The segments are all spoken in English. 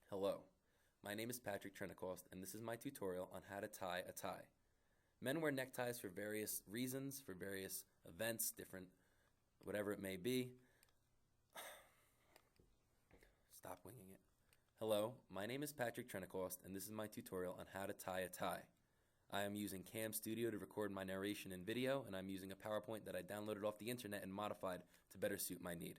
Hello, my name is Patrick Trenicost, and this is my tutorial on how to tie a tie. Men wear neckties for various reasons, for various events, different whatever it may be. Stop winging it. Hello, my name is Patrick Trenicost, and this is my tutorial on how to tie a tie. I am using Cam Studio to record my narration and video, and I'm using a PowerPoint that I downloaded off the internet and modified to better suit my need.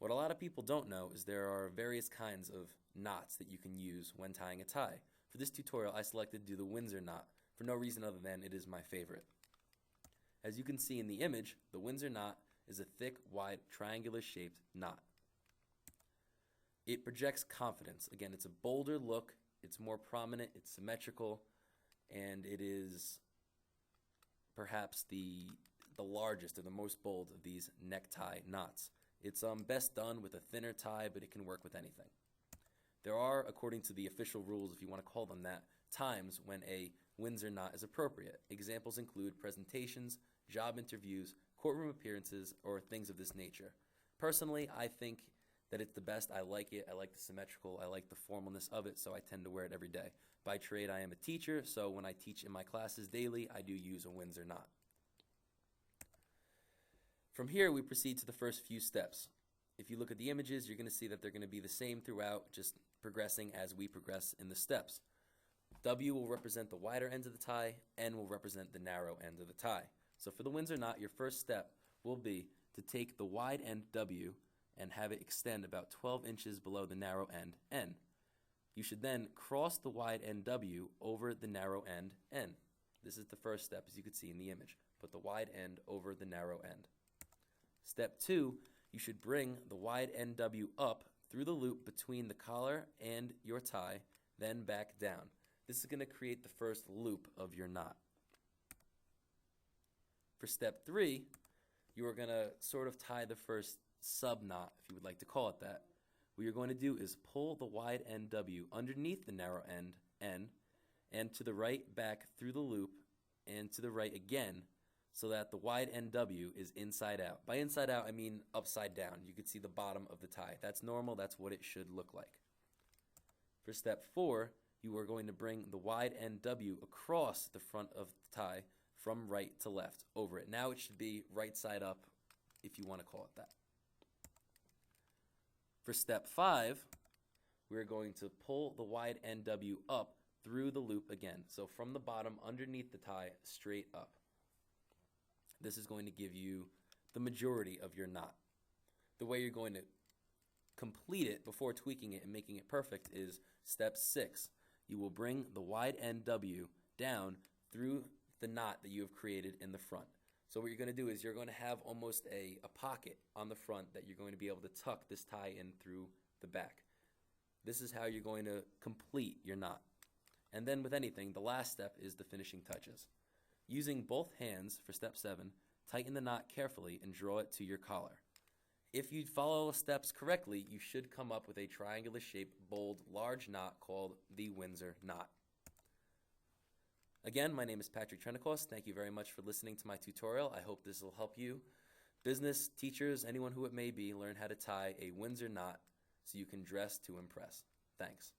What a lot of people don't know is there are various kinds of knots that you can use when tying a tie. For this tutorial, I selected to do the Windsor knot for no reason other than it is my favorite. As you can see in the image, the Windsor knot is a thick, wide, triangular-shaped knot. It projects confidence. Again, it's a bolder look, it's more prominent, it's symmetrical, and it is perhaps the largest or the most bold of these necktie knots. It's best done with a thinner tie, but it can work with anything. There are, according to the official rules, if you want to call them that, times when a Windsor knot is appropriate. Examples include presentations, job interviews, courtroom appearances, or things of this nature. Personally, I think that it's the best. I like it. I like the symmetrical. I like the formalness of it, so I tend to wear it every day. By trade, I am a teacher, so when I teach in my classes daily, I do use a Windsor knot. From here, we proceed to the first few steps. If you look at the images, you're going to see that they're going to be the same throughout, just progressing as we progress in the steps. W will represent the wider end of the tie, N will represent the narrow end of the tie. So for the Windsor knot, your first step will be to take the wide end W and have it extend about 12 inches below the narrow end N. You should then cross the wide end W over the narrow end N. This is the first step, as you can see in the image. Put the wide end over the narrow end. Step 2, you should bring the wide end W up through the loop between the collar and your tie, then back down. This is going to create the first loop of your knot. For step 3, you are going to sort of tie the first sub-knot, if you would like to call it that. What you're going to do is pull the wide end W underneath the narrow end N, and to the right back through the loop, and to the right again, so that the wide end W is inside out. By inside out, I mean upside down. You can see the bottom of the tie. That's normal. That's what it should look like. For step 4, you are going to bring the wide end W across the front of the tie from right to left over it. Now it should be right side up, if you want to call it that. For step 5, we're going to pull the wide end W up through the loop again. So from the bottom underneath the tie straight up. This is going to give you the majority of your knot. The way you're going to complete it before tweaking it and making it perfect is step 6. You will bring the wide end W down through the knot that you have created in the front. So what you're going to do is you're going to have almost a pocket on the front that you're going to be able to tuck this tie in through the back. This is how you're going to complete your knot. And then with anything, the last step is the finishing touches. Using both hands for step 7, tighten the knot carefully and draw it to your collar. If you follow the steps correctly, you should come up with a triangular-shaped, bold, large knot called the Windsor knot. Again, my name is Patrick Trenicost. Thank you very much for listening to my tutorial. I hope this will help you, business, teachers, anyone who it may be, learn how to tie a Windsor knot so you can dress to impress. Thanks.